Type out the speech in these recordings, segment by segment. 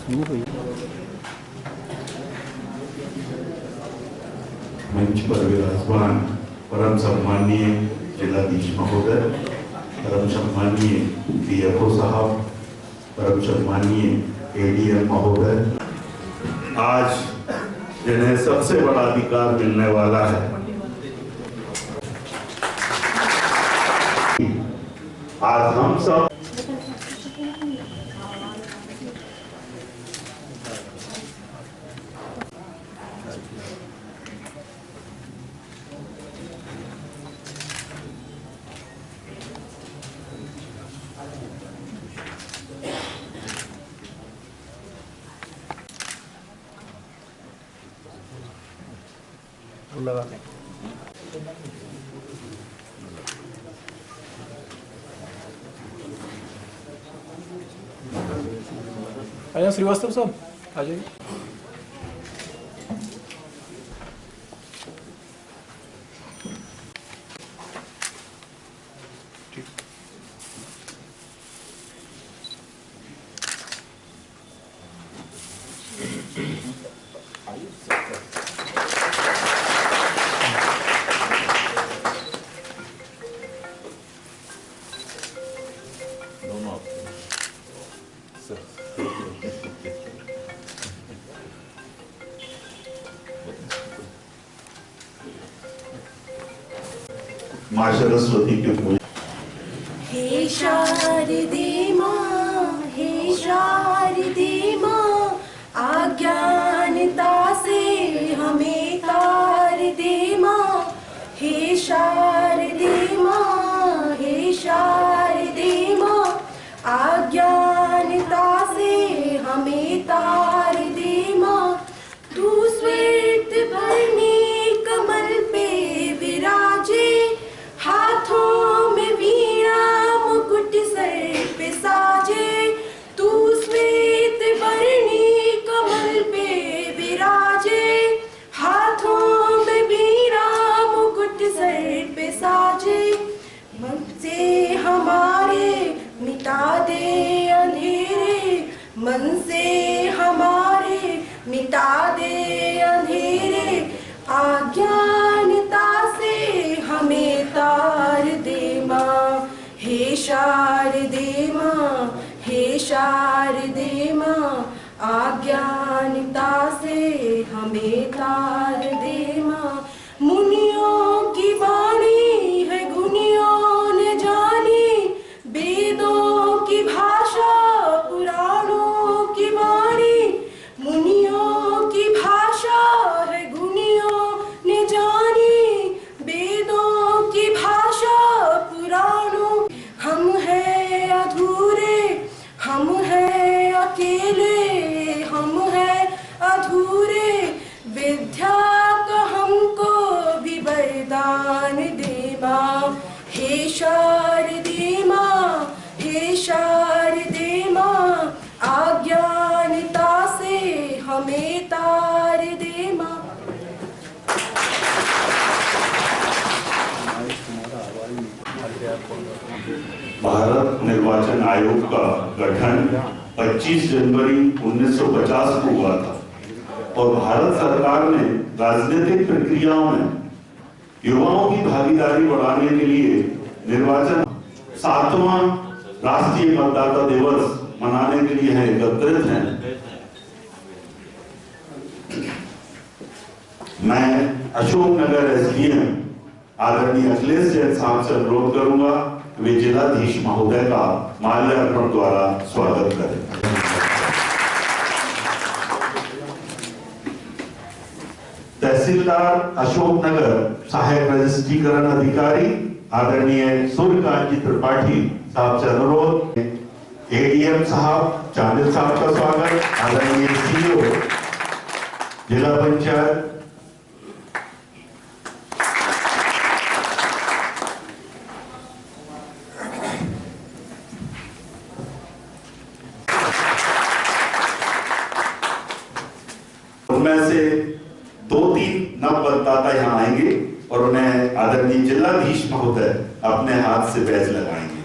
मंच पर विराजमान परम सम्माननीय जिलाधीश महोदय, परम सम्माननीय DFO साहब, परम सम्माननीय ADM महोदय, आज जिन्हें सबसे बड़ा अधिकार मिलने वाला है, आज हम सब लगा आइए श्रीवास्तव साहब आ जाइए। माँ सरस्वती के पूजन। हे शारदे माँ, हे शारदे माँ, अज्ञानता से हमें तार दे माँ। हे शारदे माँ, हे शारदे माँ, अज्ञानता से हमें तार दे माँ। तू श्वेत भरनी कमल पे विराजे, हाथों में वीणा मुकुट सर पे साजे। तू श्वेत वर्णी कमल पे विराजे, हाथों में वीणा मुकुट सर पे साजे। मन से हमारे मिटा दे अंधेरे, मन से हमारे मिटा दे अंधेरे, अज्ञानता से हमें तार दे माँ। हे शारदे माँ, हे शारदे माँ, अज्ञानता से हमें तार दे माँ। मुनियों की वाणी है गुनियों ने जानी, वेदों की भाषा पुराणों की वाणी। मुनियों की भाषा है गुनियों ने जानी, वेदों की भाषा पुराणों। हम हैं अधूरे, हम हैं अकेले, हम हैं अधूरे, विद्या का हमको भी वरदान दे माँ। हे शारदे माँ, हे शारदे माँ, अज्ञानता से हमें तार दे माँ। भारत निर्वाचन आयोग का गठन 25 जनवरी 1950 को हुआ था और भारत सरकार ने राजनीतिक प्रक्रियाओं में युवाओं की भागीदारी बढ़ाने के लिए निर्वाचन 7वां राष्ट्रीय मतदाता दिवस मनाने के लिए एकत्रित हैं। मैं अशोकनगर SDM आदरणीय अखिलेश जैन साहब से अनुरोध करूंगा वे जिलाधीश महोदय का माल्यार्पण द्वारा स्वागत करें। तहसीलदार अशोकनगर सहायक रजिस्ट्रीकरण अधिकारी आदरणीय सूर्यकांत जी त्रिपाठी साहब से अनुरोध। ADM साहब चांदिल साहब का स्वागत। आदरणीय CO जिला पंचायत उनमें से 2-3 नव मतदाता यहाँ आएंगे और उन्हें आदरणीय जिलाधीश महोदय अपने हाथ से बैज लगाएंगे।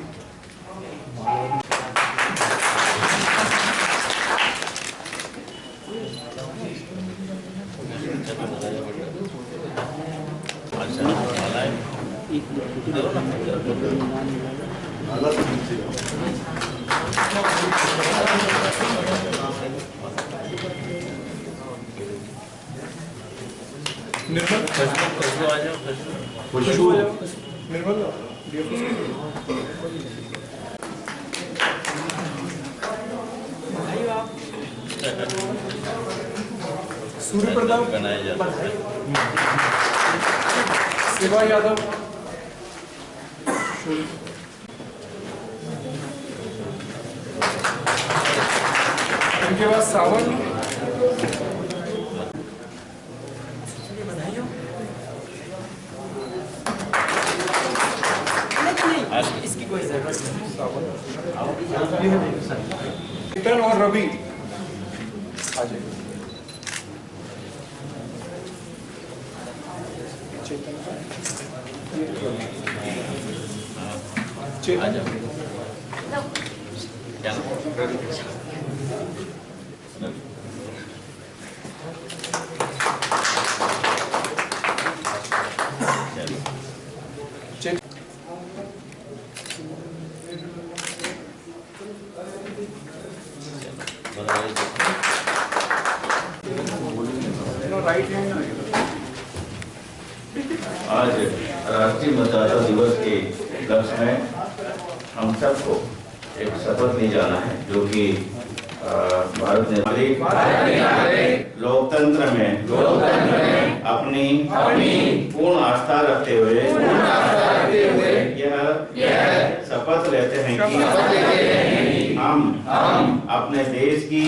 निर्मल खुशबू निर्मल सूर्य प्रताप शिवा यादव उनके बाद सावन इसकी कोई जरूरत चेतन और रवि आ जाइए। चेतन आज राष्ट्रीय मतदाता दिवस के उपलक्ष्य में हम सबको एक शपथ ली जाना है, जो कि भारत नागरिक लोकतंत्र में अपनी पूर्ण आस्था रखते हुए यह शपथ लेते हैं कि हम अपने देश की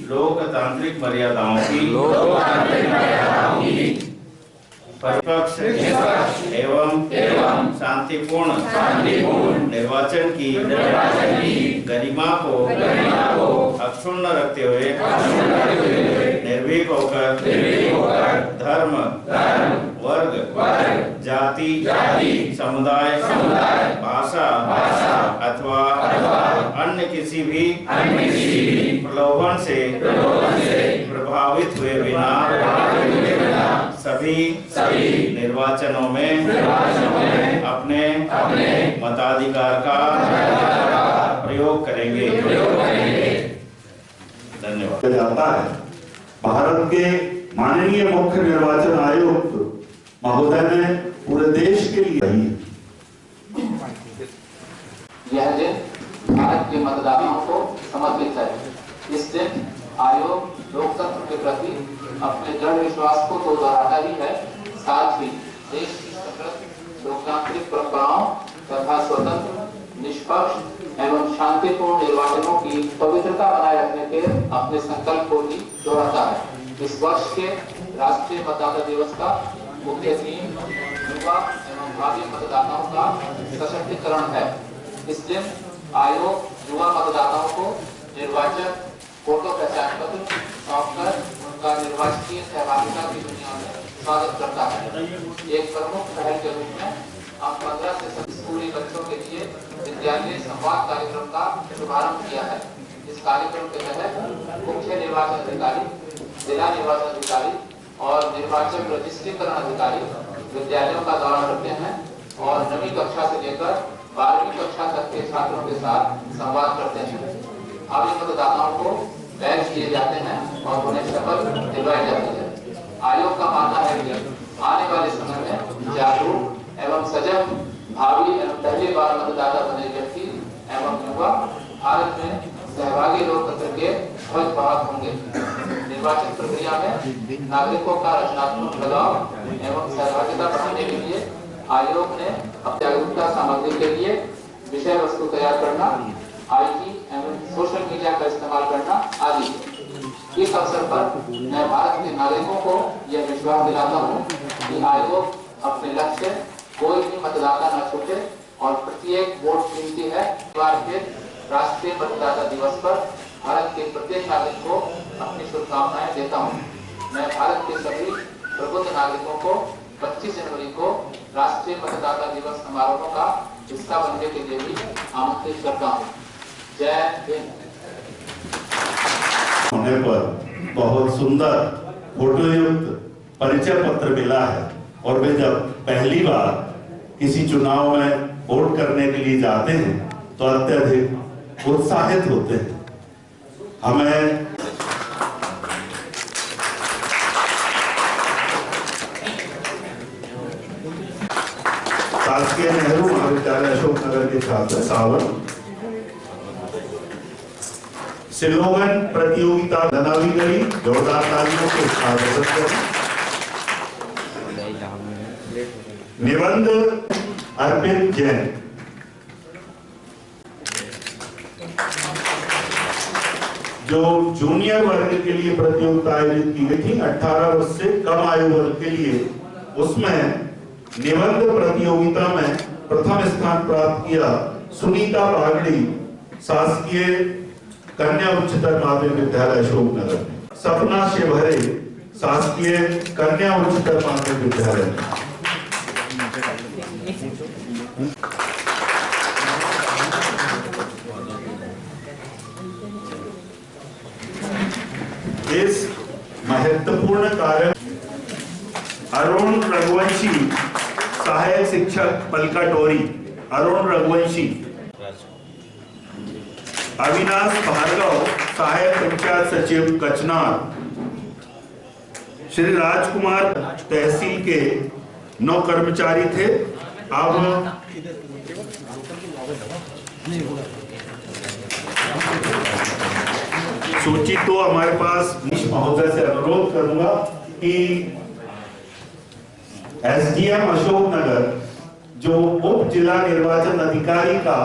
लोकतांत्रिक मर्यादाओं की परिपक्ष एवं शांतिपूर्ण निर्वाचन की गरिमा को अक्षुण्ण रखते हुए निर्भीक होकर धर्म वर्ग जाति समुदाय भाषा अथवा अन्य किसी भी प्रलोभन से प्रभावित हुए बिना सभी निर्वाचनों में अपने मताधिकार का प्रयोग करेंगे। धन्यवाद। जाता है भारत के माननीय मुख्य निर्वाचन आयुक्त महोदय ने पूरे देश के लिए यह दिन भारत के मतदाताओं को समर्पित है। इस दिन आयोग लोकतंत्र के प्रति अपने दृढ़ विश्वास को तो दोहराता ही है, साथ ही देश की समृद्ध लोकतांत्रिक परंपराओं तथा स्वतंत्र निष्पक्ष एवं शांतिपूर्ण निर्वाचनों की पवित्रता बनाए रखने के अपने संकल्प को भी दोहराता है। इस वर्ष के राष्ट्रीय मतदाता दिवस का मुख्य थीम युवा एवं भावी मतदाताओं का सशक्तिकरण है। इस दिन आयोग युवा मतदाताओं को निर्वाचन फोटो पहचान पत्र सौंपकर उनका निर्वाचनीय सहभागिता की दुनिया में स्वागत करता है। एक प्रमुख पहल के रूप में हम 15 से 27 स्कूली बच्चों के लिए विद्यालय संवाद कार्यक्रम का शुभारंभ किया है। इस कार्यक्रम के तहत मुख्य निर्वाचन अधिकारी, जिला निर्वाचन अधिकारी और निर्वाचन रजिस्ट्रीकरण अधिकारी विद्यालयों का दौरा करते हैं और 9वीं कक्षा से लेकर 12वीं कक्षा तक के छात्रों के साथ संवाद करते हैं। भावी मतदाताओं को बैच दिए जाते हैं और उन्हें शपथ दिलवाई जाती है। आयोग का मानना है कि आने वाले समय में जागरूक एवं सजग भावी एवं पहली बार मतदाता बने व्यक्ति एवं युवा भारत में सहभागी लोकतंत्र के ध्वजवाहक होंगे। निर्वाचन प्रक्रिया में नागरिकों का रचनात्मक लगाव एवं सहभागिता बढ़ाने के लिए आयोग ने जागरूकता सामग्री के लिए विषय वस्तु तैयार करना, आईटी एवं सोशल मीडिया का इस्तेमाल करना आदि। इस अवसर पर मैं भारत के नागरिकों को यह विश्वास दिलाता हूँ कि आयोग अपने लक्ष्य कोई भी मतदाता न छूटे और प्रत्येक वोट कीमती है। बार फिर राष्ट्रीय मतदाता दिवस पर भारत के प्रत्येक नागरिक को अपनी शुभकामनाएं देता हूँ। मैं भारत के सभी प्रबुद्ध नागरिकों को 25 जनवरी को राष्ट्रीय मतदाता दिवस समारोह का हिस्सा बनने के लिए भी आमंत्रित करता हूँ। जय हिंद। होने पर बहुत सुंदर फोटोयुक्त परिचय पत्र मिला है और वे जब पहली बार किसी चुनाव में वोट करने के लिए जाते हैं तो अत्यधिक उत्साहित होते हैं। हमें शासकीय नेहरू महाविद्यालय अशोकनगर के छात्र सावन स्लोगन प्रतियोगिता बनाई गई, जोरदार तालियों के स्वागत करें। निबंध अर्पित जैन। जो जूनियर वर्ग के लिए प्रतियोगिता आयोजित की गई थी 18 वर्ष से कम आयु वर्ग के लिए, उसमें निबंध प्रतियोगिता में प्रथम स्थान प्राप्त किया सुनीता बागड़ी, शासकीय कन्या उच्चतर माध्यमिक विद्यालय अशोकनगर। सपना शिवहरे, शासकीय कन्या उच्चतर माध्यमिक विद्यालय। इस महत्वपूर्ण कार्य अरुण रघुवंशी, सहायक शिक्षक पलका टोरी, अरुण रघुवंशी। अविनाश भार्गव, सहायक पंचायत सचिव कचनार। श्री राजकुमार तहसील के 9 कर्मचारी थे। अब सूची तो हमारे पास महोदय से अनुरोध करूंगा कि एसडीएम अशोकनगर जो उप जिला निर्वाचन अधिकारी का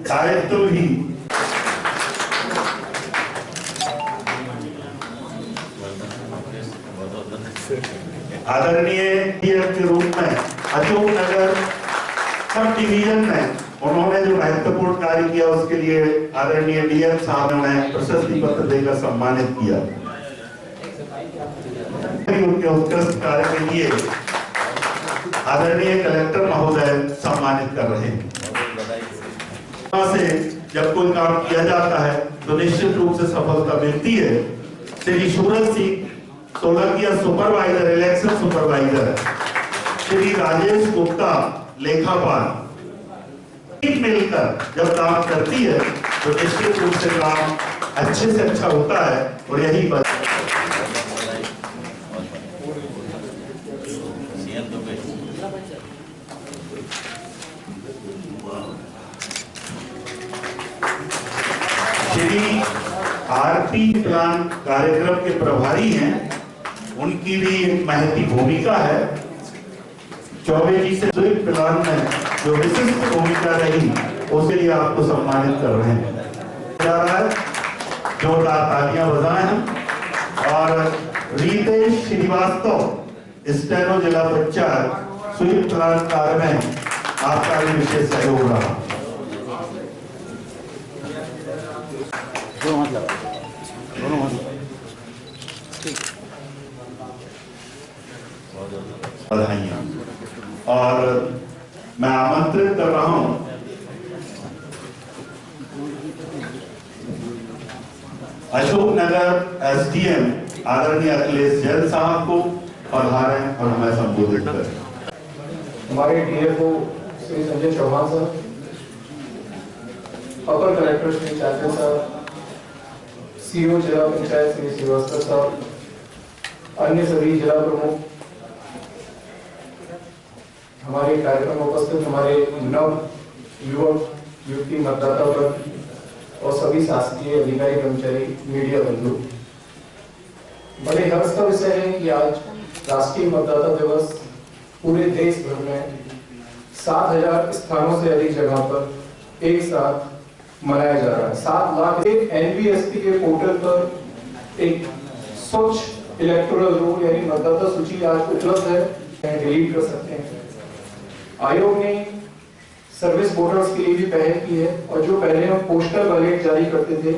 दायित्व भी आदरणीय डीएम के रूप में अशोकनगर सब डिवीजन में उन्होंने जो महत्वपूर्ण कार्य किया उसके लिए आदरणीय डीएम साहब ने प्रशस्ति पत्र देकर सम्मानित किया। उनके उत्कृष्ट कार्य के लिए आदरणीय कलेक्टर महोदय सम्मानित कर रहे हैं। से जब कोई काम किया जाता है तो निश्चित रूप से सफलता मिलती है। Shri Suraj Singh Solankiya supervisor, election supervisor है। श्री राजेश गुप्ता लेखापाल। मिलकर जब काम करती है तो निश्चित रूप से काम अच्छे से अच्छा होता है और यही बात। श्री आरपी प्लान कार्यक्रम के प्रभारी हैं, उनकी भी एक महती भूमिका है। चौबे जी से स्वीप प्लान में जो विशिष्ट भूमिका रही उसके लिए आपको सम्मानित कर रहे हैं। जा रहा है, जोरदार तालियां बजाएं हम। और रितेश श्रीवास्तव, स्टेनो जिला पंचायत, स्वीप प्लान कार्य में आपका भी विशेष सहयोग रहा। बधाइयां। और मैं आमंत्रित कर रहा हूं अशोकनगर एसडीएम आदरणीय अखिलेश जैन साहब को पधारें और हमें संबोधित करें। हमारे डीएफओ श्री संजय चौहान सर, अपर कलेक्टर श्री चाचा साहब, सीओ जिला पंचायत श्री श्रीवास्तव साहब, अन्य सभी जिला प्रमुख, हमारे कार्यक्रम में उपस्थित हमारे नव युवक युवती मतदाता वर्ग और सभी शासकीय अधिकारी कर्मचारी, मीडिया बंधु, बड़े हर्ष का विषय है कि आज राष्ट्रीय मतदाता दिवस पूरे देश भर में 7,000 स्थानों से अधिक जगह पर एक साथ मनाया जा रहा है। 7 लाख एनवीएसपी के पोर्टल पर एक स्वच्छ इलेक्टोरल रोल यानी मतदाता सूची आज उपलब्ध है, डिलीट कर सकते हैं। आयोग ने सर्विस वोटर्स के लिए भी पहल की है और जो पहले हम पोस्टल बैलेट जारी करते थे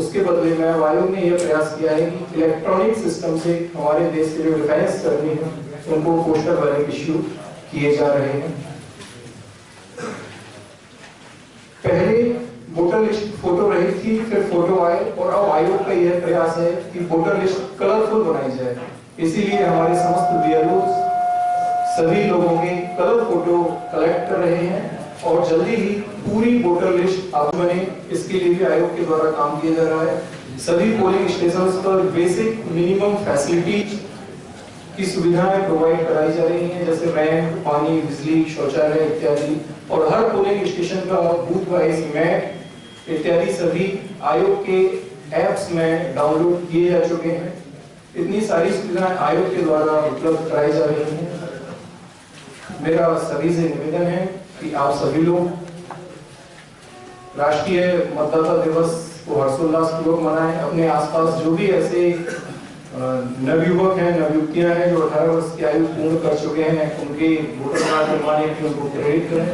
उसके बदले में अब आयोग ने यह प्रयास किया है कि इलेक्ट्रॉनिक सिस्टम से हमारे देश के जो डिफेंस कर्मी हैं उनको पोस्टल बैलेट इश्यू किए जा रहे हैं। पहले वोटर लिस्ट फोटो रही थी, फिर फोटो आए और अब आयोग का यह प्रयास है कि वोटर लिस्ट कलरफुल बनाई जाए। इसीलिए हमारे समस्त बीएलओ सभी लोगों के कलर फोटो कलेक्ट कर रहे हैं और जल्दी ही पूरी वोटर लिस्ट अब बने, इसके लिए भी आयोग के द्वारा काम किया जा रहा है। सभी पोलिंग स्टेशंस पर बेसिक मिनिमम फैसिलिटीज की सुविधाएं प्रोवाइड कराई जा रही हैं, जैसे रैंप, पानी, बिजली, शौचालय इत्यादि। और हर पोलिंग स्टेशन का बूथ वाइज मैप इत्यादि सभी आयोग के एप्स में डाउनलोड किए जा चुके हैं। इतनी सारी सुविधाएं आयोग के द्वारा उपलब्ध कराई जा रही हैं। मेरा सभी से निवेदन है कि आप सभी लोग राष्ट्रीय मतदाता दिवस को हर्षोल्लास पूर्वक मनाएं। अपने आसपास जो भी ऐसे नवयुवक हैं, नवयुवतियां हैं जो 18 वर्ष की आयु पूर्ण कर चुके हैं, उनके वोटर कार्ड बनवाने के लिए उनको प्रेरित करें,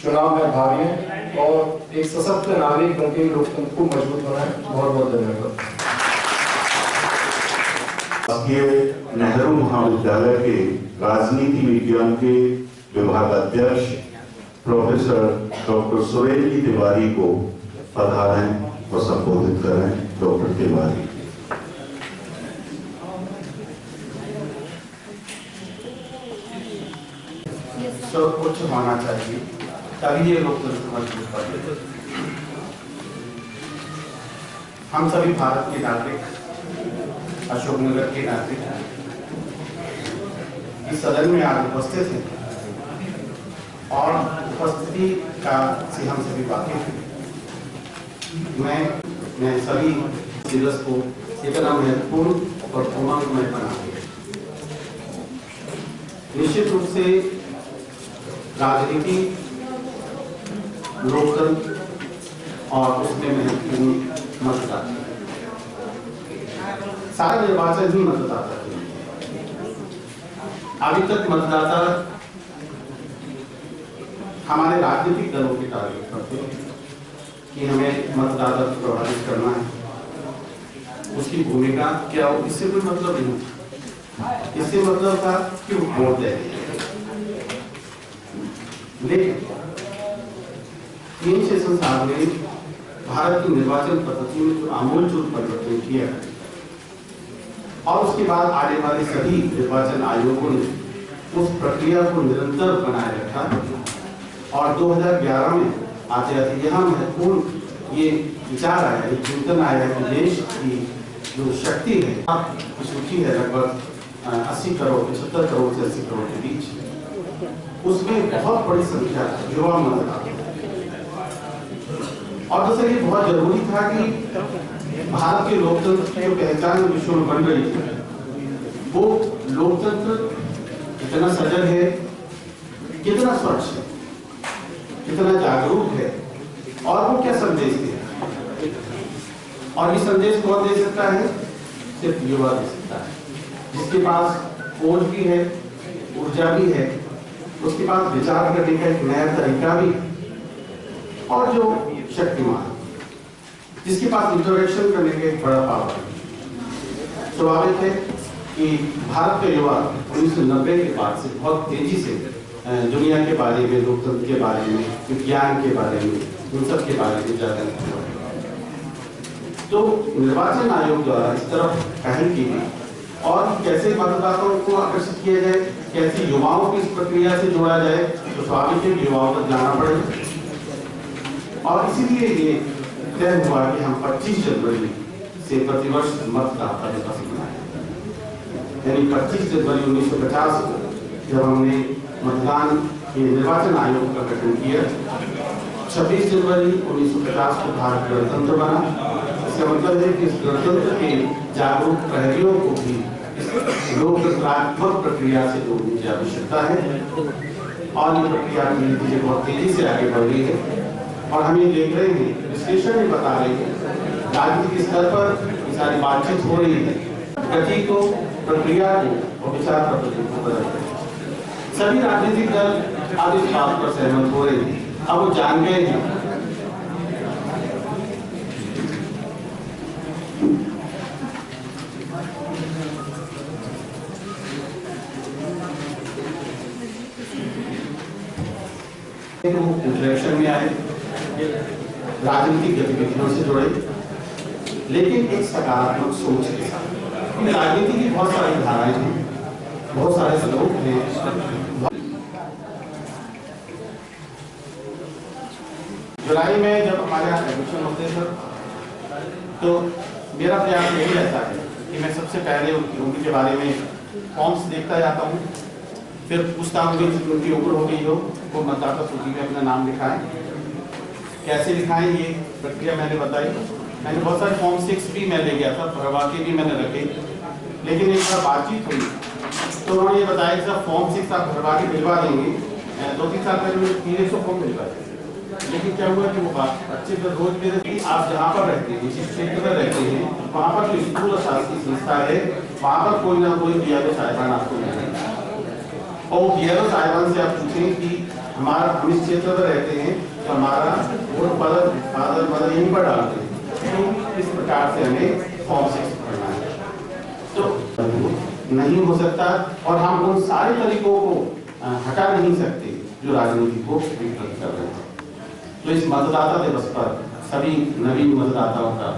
चुनाव में भाग लें और एक सशक्त नागरिक बनकर लोकतंत्र को मजबूत बनाएं। बहुत बहुत धन्यवाद। नेहरू महाविद्यालय के राजनीति विज्ञान के विभाग अध्यक्ष प्रोफेसर डॉक्टर सुरेंद्र तिवारी को पधारें और संबोधित करें। डॉक्टर तिवारी। सर्वोच्च होना चाहिए तभी ये लोकतंत्र मजबूत बने। हम सभी भारत के नागरिक, अशोकनगर के नागरिक इस सदन में आज उपस्थित हैं और उपस्थिति का से हम सभी वाकिफ हैं। मैं सभी दिवस को इतना महत्वपूर्ण और उमंगमय बना दिया। निश्चित रूप से राजनीति, लोकतंत्र और उसमें महत्वपूर्ण मतदाता, सारा निर्वाचन ही मतदाता के लिए। अभी तक मतदाता हमारे राजनीतिक दलों के टारगेट करते हैं कि हमें मतदाता को प्रभावित करना है। उसकी भूमिका क्या हो, इससे कोई मतलब नहीं। इससे मतलब था कि वो वोट देंगे। लेकिन 3 सेशन साल में भारत की निर्वाचन पद्धति में जो आमूलचूल परिवर्तन किया और उसके बाद आने वाले सभी निर्वाचन आयोगों ने उस प्रक्रिया को निरंतर बनाए रखा और 2011 में आते आते यहाँ महत्वपूर्ण ये विचार आया, ये चिंतन आया कि देश की जो शक्ति है, की सूची है लगभग 80 करोड़ 75 करोड़ से 80 करोड़ के बीच, उसमें बहुत बड़ी संख्या युवा मतदाता। और दूसरा ये बहुत जरूरी था कि भारत के लोकतंत्र की जो पहचान विश्व में बन रही थी, वो लोकतंत्र कितना सजग है, कितना स्वच्छ है, कितना जागरूक है और वो क्या संदेश दे रहा है। और ये संदेश कौन दे सकता है? सिर्फ युवा दे सकता है, जिसके पास खोज भी है, ऊर्जा भी है, उसके पास विचार करने का एक नया तरीका भी और जो शक्तिमान, जिसके पास इंटरेक्शन करने का एक बड़ा पावर है। स्वाभाविक है कि भारत का युवा 1990 के बाद से बहुत तेजी से दुनिया के बारे में, लोकतंत्र के बारे में, विज्ञान के बारे में, उन सब के बारे में जागरूक हुआ। तो निर्वाचन आयोग द्वारा इस तरफ पहल की गई और कैसे मतदाताओं को आकर्षित किया जाए, कैसे युवाओं को इस प्रक्रिया से जोड़ा जाए, तो स्वाभाविक है कि युवाओं तक जाना पड़ेगा। और इसीलिए ये तय हुआ कि हम 25 जनवरी से प्रतिवर्ष मतदाता दिवस मनाएं। यानी 25 जनवरी 1950 को जब हमने मतदान के निर्वाचन आयोग का गठन किया, 26 जनवरी 1950 को भारत गणतंत्र बना। इसका मतलब है कि इस गणतंत्र के जागरूक प्रहरियों को भी लोकतंत्रात्मक प्रक्रिया से जोड़ने की आवश्यकता है और ये प्रक्रिया धीरे धीरे बहुत तेजी से आगे बढ़ रही है। और हम ये देख रहे हैं, विश्लेषण भी बता रहे हैं, राजनीतिक स्तर पर ये सारी बातचीत हो रही है, गति को, प्रक्रिया को और विचार पद्धति को बदल रहे हैं। सभी राजनीतिक दल अब इस बात पर सहमत हो रहे हैं, अब वो जान गए हैं इंटरेक्शन में आए, राजनीतिक गतिविधियों से जुड़े, लेकिन एक सकारात्मक सोच के साथ। राजनीति की बहुत सारी धाराएं हैं, बहुत सारे लोग हैं। जुलाई में जब हमारे यहाँ एडमिशन होते हैं सर, तो मेरा प्रयास यही रहता है कि मैं सबसे पहले उनके बारे में फॉर्म्स देखता जाता हूँ, फिर पूछता हूँ कि उनकी उम्र हो गई हो, वो मतदाता सूची में अपना नाम लिखाएं। कैसे लिखाएं ये प्रक्रिया मैंने बताई। मैंने बहुत सारे फॉर्म 6 भी मैं ले गया था, भरवा के भी मैंने रखे, लेकिन एक बार बातचीत हुई तो उन्होंने ये बताया कि सर फॉर्म 6 आप भरवा के भिजवा देंगे। 2-3 साल पहले 300 फॉर्म भिजवाए, लेकिन क्या हुआ कि वो बच्चे जो रोज मेरे आप जहाँ पर रहते हैं, जिस क्षेत्र में रहते हैं, वहाँ पर जो स्कूल और शासकीय संस्था है, वहाँ पर कोई ना कोई बीएलओ साहिबान आपको मिलेंगे। और बीएलओ साहिबान से आप पूछें कि हमारा हम इस क्षेत्र में रहते हैं तो हमारा वोट फादर मदर यहीं पर डालते हैं, तो इस प्रकार से हमें फॉर्म 6 भरना है, तो नहीं हो सकता। और हम उन सारे तरीकों को हटा नहीं सकते जो राजनीति को विकृत कर रहे हैं। तो इस मतदाता दिवस पर सभी नवीन मतदाताओं का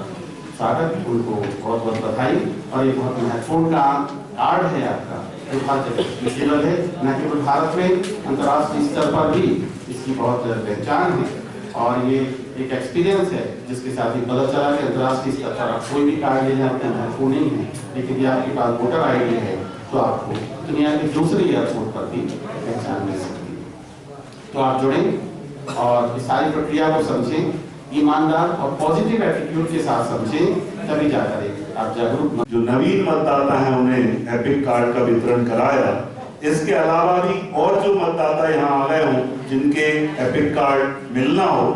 स्वागत, उनको बहुत बहुत बधाई। और ये बहुत महत्वपूर्ण काम कार्ड है आपका, जो हर जगह विजिबल है, न केवल भारत में, अंतर्राष्ट्रीय स्तर पर भी इसकी बहुत पहचान है। और ये एक एक्सपीरियंस है जिसके साथ ही पता चला कि अंतर्राष्ट्रीय स्तर पर आप कोई भी कार्ड ले जाते हैं महत्वपूर्ण नहीं है, लेकिन यदि आपके पास वोटर ID है तो आपको दुनिया के दूसरे एयरपोर्ट पर भी पहचान मिल सकती है। तो आप जुड़ें और इस सारी प्रक्रिया को समझें, ईमानदार और पॉजिटिव एटीट्यूड के साथ समझें, तभी जाकर आप जागरूक। जो नवीन मतदाता हैं उन्हें एपिक कार्ड का वितरण कराया। इसके अलावा भी और जो मतदाता यहाँ आ गए हों जिनके एपिक कार्ड मिलना हो,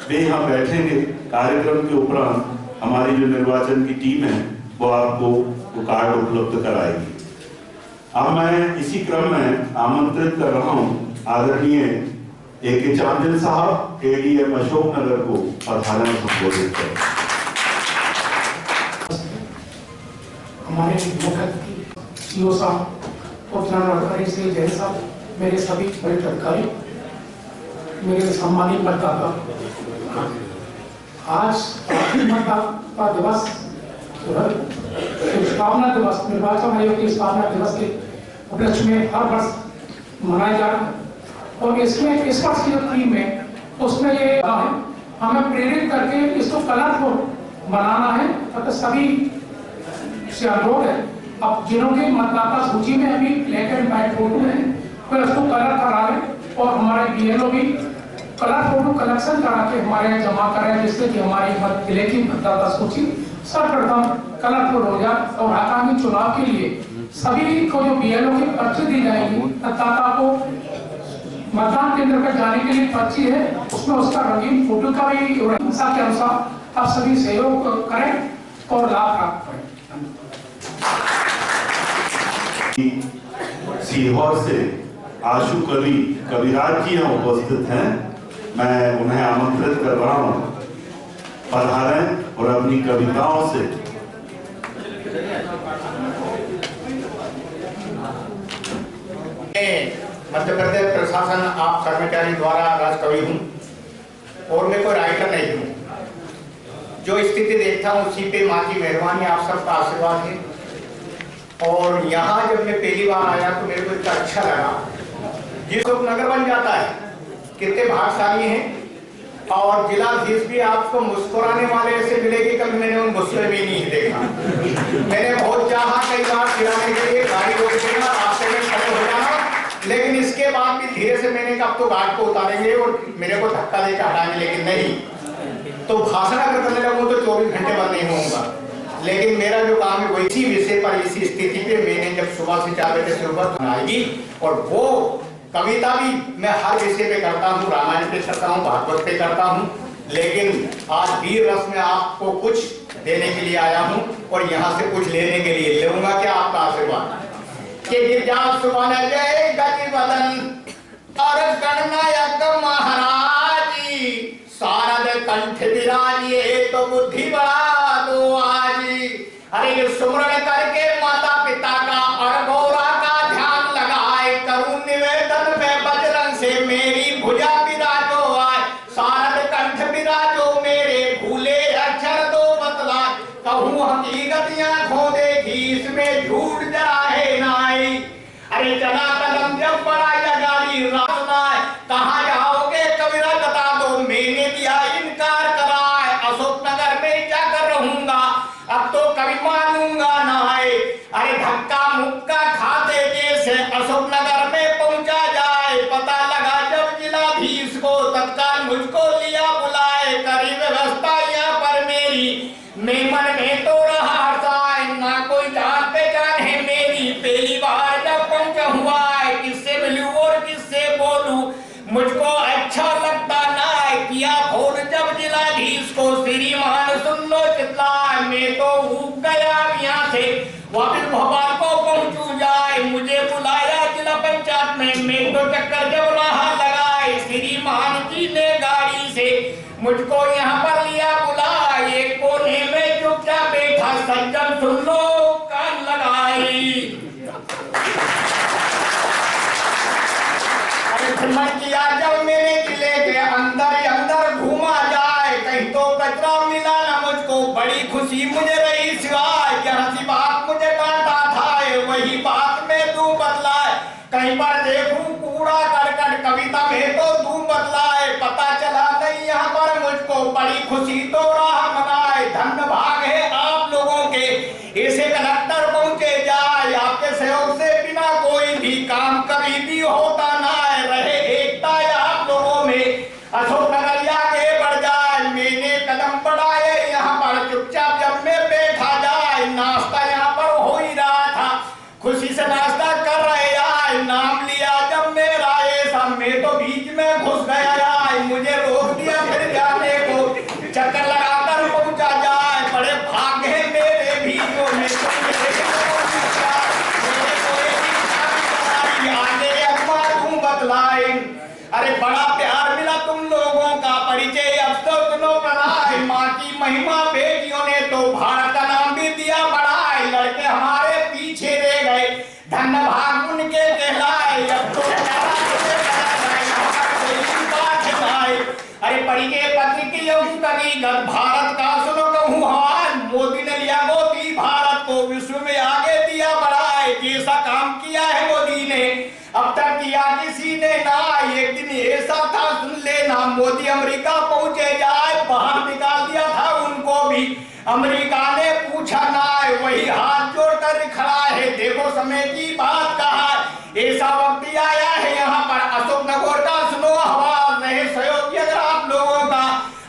वे यहाँ बैठेंगे। कार्यक्रम के उपरांत हमारी जो निर्वाचन की टीम है वो आपको वो कार्ड उपलब्ध कराएगी। अब मैं इसी क्रम में आमंत्रित कर रहा हूँ आदरणीय AK चांदिल साहब ADM अशोकनगर को प्रधान संबोधित करें। हमारे मुख्य CEO साहब और जिलाधिकारी श्री जैन साहब, मेरे सभी वरिष्ठ अधिकारी, मेरे सम्मानित मतदाता, आज मतदाता दिवस, स्थापना दिवस, निर्वाचन आयोग की स्थापना दिवस के उपलक्ष्य में हर वर्ष मनाया जा रहा है। और इसमें इस वर्ष की जो थीम है उसमें ये है, हमें प्रेरित करके इसको कलरफुल बनाना है। तो सभी से अनुरोध है, अब जिन्हों की मतदाता सूची में अभी ब्लैक एंड व्हाइट फोटो है, फिर उसको कलर करा लें और हमारे BLO भी कलर फोटो कलेक्शन करा के हमारे यहाँ जमा करें, जिससे कि हमारी जिले की मतदाता सूची सर्वप्रथम कलरफुल हो जाए। और आगामी चुनाव के लिए सभी को जो BLO की पर्ची दी जाएगी, मतदाता को मतदान केंद्र पर जाने के लिए पर्ची है, उसमें उसका रंगीन फोटो का भी हिंसा के अनुसार आप सभी सहयोग करें और लाभ प्राप्त करें। सीहोर से आशु कवि कविराज जी यहाँ उपस्थित हैं। मैं उन्हें आमंत्रित कर रहा हूँ, पधारें और अपनी कविताओं से मध्य प्रदेश प्रशासन आप कर्मचारी द्वारा राजकवि हूँ और मैं कोई राइटर नहीं हूँ। जो स्थिति देखता हूँ उसी पे माँ की मेहरबानी, आप सबका आशीर्वाद है। और यहाँ जब मैं पहली बार आया तो मेरे को इतना अच्छा लगा। जिस नगर बन जाता है, कितने भाग्यशाली हैं। और जिलाधीश भी आपको मुस्कुराने वाले ऐसे मिलेगी, कभी मैंने उन गुस्से भी नहीं देखा। मैंने बहुत चाहा कई बार खिलाने के लिए, गाड़ी रोक देना, रास्ते में खड़े हो जाना, लेकिन इसके बाद भी धीरे से मैंने कहा अब तो गार्ड को उतारेंगे और मेरे को धक्का देकर हटाएंगे, लेकिन नहीं। तो भाषण अगर करने लगूँ तो 24 घंटे बंद नहीं होऊंगा। लेकिन मेरा जो काम है वो इसी विषय पर, इसी स्थिति पे मैंने जब सुबह से 4 बजे से ऊपर आएगी। और वो कविता भी मैं हर विषय पे करता हूँ, रामायण पे करता हूँ, भागवत पे करता हूँ, लेकिन आज वीर रस में आपको कुछ देने के लिए आया हूँ और यहाँ से कुछ लेने के लिए लूंगा। क्या आपका आशीर्वाद कि गिरजा सुबह जय गति बदन और गणनायक महाराज शारद कंठ विराजिए तो बुद्धि बढ़ा दो आज। अरे सुमरण करके माता पिता का और गौरा का ध्यान लगाए, करूं निवेदन में बजरंग से मेरी भुजा विराजो आए। शारद कंठ विराजो मेरे भूले अक्षर दो बतला, कहूं हकीकत आंखों देखी इसमें झूठ जरा है नाई। अरे चला कदम जब बड़ा या गाड़ी रास्ता, कहाँ जाओगे कबीरा बता दो, मैंने दिया अरे धक्का मुक्का खाते जैसे अशोकनगर में पहुंचा जाए, पता लगा जब जिलाधीश को तत्काल मुझको लिया बुलाए, करी व्यवस्था यहाँ पर मेरी, मेमन में तो रहा हड़ताल, ना कोई जान पहचान है मेरी, पहली बार जब पहुंचा हुआ है, किससे मिलूं और किससे बोलूं, मुझको अच्छा लगता ना है, किया फोन जब जिलाधीश को, श्रीमान सुन लो चितलाए, मैं तो ऊब गया यहाँ से वापिस भोपाल को पहुंचू जाए, मुझे बुलाया जिला पंचायत में, मैं तो चक्कर जब रहा लगाए, श्रीमान जी ने गाड़ी से मुझको यहाँ पर लिया बुलाए, एक कोने में चुपचाप बैठा, सज्जन सुन लो कान लगाई। अरे मन किया जब मेरे जिले के अंदर ही अंदर घूमा जाए, कहीं तो कचरा मिला ना मुझको, बड़ी खुशी मुझे रही सिवाय, जहाँ सी बात मुझे कांटा था वही बात में तू बदलाए, कहीं पर देखूं कूड़ा करकट कविता में तो तू बदलाए, पता चला नहीं यहाँ पर मुझको, बड़ी खुशी तो रहा मनाए, धन्य भाग है आप लोगों के, ऐसे कलेक्टर पहुंचे जाए, आपके सहयोग से बिना कोई भी काम कभी भी होता ना रहे, एकता आप लोगों में अशोकनगर आगे बढ़ जाए, मैंने कदम बढ़ाए यहाँ पर, चुपचाप जब मैं बैठा जाए, नाश्ता यहाँ पर हो ही रहा था, खुशी से नाश्ता कर रहे आए, नाम लिया जब मेरा ऐसा, मैं तो बीच में घुस गया आए, मुझे रोक दिया फिर जाने को, चक्कर लगाकर पहुंचा जाए, बड़े भाग्य है मेरे भी जो मैं आगे अम्मा तुम बतलाए, अरे बड़ा प्यार मिला तुम लोगों का, परिचय अब तो सुनो कराए, माँ की महिमा बेटियों ने तो भारत का नाम भी दिया बढ़ाए, लड़के हमारे पीछे रह गए, धन्य भाग उनके कहलाए, अब तो अरे परिचय पत्र की हकीकत, भारत का सुनो कहूँ हवान, मोदी ने लिया मोदी भारत को विश्व में आगे दिया बढ़ाए, जैसा काम किया है मोदी ने अब तक किया किसी ने ना, एक दिन ऐसा था सुन लेना, मोदी अमेरिका पहुंचे जाए, बाहर निकाल दिया था उनको भी, अमेरिका ने पूछा ना, वही हाथ जोड़कर खड़ा है, देखो समय की बात कहा, ऐसा वक्त आया है यहाँ पर, अशोकनगर का सुनो आवाज रहे सहयोगी अगर आप लोगों का,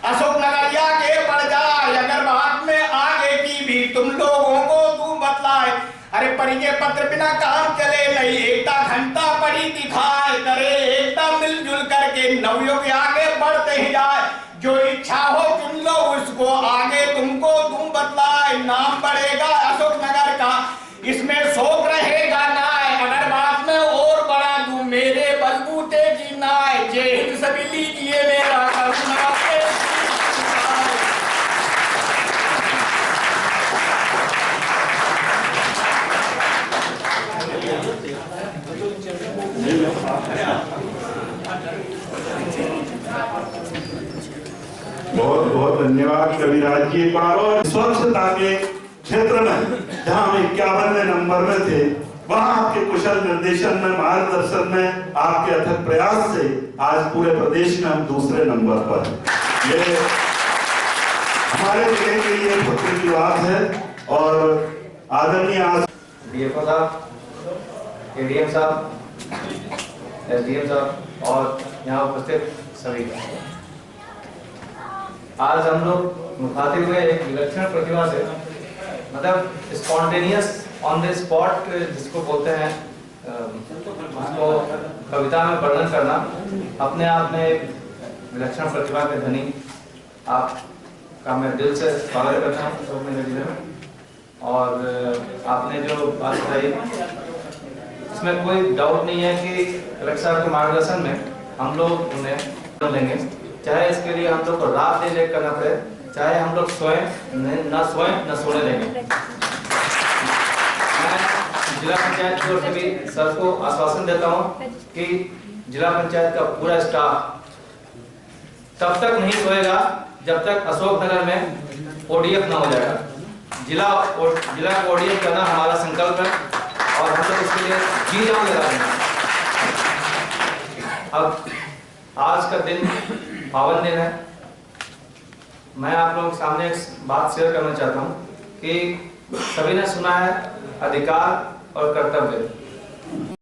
अशोकनगर आगे बढ़ जाए, अगर बात में आगे की भी तुम लोगों को तू बतलाए, अरे परिचय पत्र बिना काम चले नहीं, एकता घंटा पड़ी दिखाए, करे एकता मिलजुल करके, नवयुग आगे बढ़ते ही जाए, जो इच्छा हो चुन लो उसको, आगे तुमको तुम बतलाए, नाम बढ़ेगा अशोकनगर का, इसमें शौक रहेगा ना, अगर बात में और बढ़ा दूं मेरे बलबूते की नाय, जय हिंद सभी लीजिए मेरा करुणा के बहुत बहुत धन्यवाद कविराज जी। एक बार और स्वच्छता के क्षेत्र में जहां हम 51वें नंबर में थे, वहां आपके कुशल निर्देशन में, मार्गदर्शन में, आपके अथक प्रयास से आज पूरे प्रदेश में हम दूसरे नंबर पर हैं। ये हमारे जिले के लिए फख्र की बात है। और आदरणीय डीएफओ साहब, एडीएम साहब, एसडीएम साहब और यहाँ उपस्थित सभी, आज हम लोग मुखातिब हुए एक विलक्षण प्रतिभा से, मतलब स्पॉन्टेनियस ऑन द स्पॉट जिसको बोलते हैं, उसको कविता में वर्णन करना, अपने आप में एक विलक्षण प्रतिभा के धनी आपका मैं दिल से स्वागत करता हूँ मेरे जिले में। और आपने जो बात बताई इसमें कोई डाउट नहीं है कि कलेक्टर साहब के मार्गदर्शन में हम लोग उन्हें लेंगे, चाहे इसके लिए हम लोग को रात दिन एक करना पड़े, चाहे हम लोग सोएं न सोएं न सोने देंगे। मैं जिला पंचायत की ओर से भी सर को आश्वासन देता हूं कि जिला पंचायत का पूरा स्टाफ तब तक नहीं सोएगा जब तक अशोकनगर में ओडीएफ ना हो जाएगा। जिला को ओडीएफ करना हमारा संकल्प है और हम लोग इसके लिए जी जान लगा देंगे। अब आज का दिन पावन दिन है, मैं आप लोगों के सामने एक बात शेयर करना चाहता हूँ कि सभी ने सुना है अधिकार और कर्तव्य।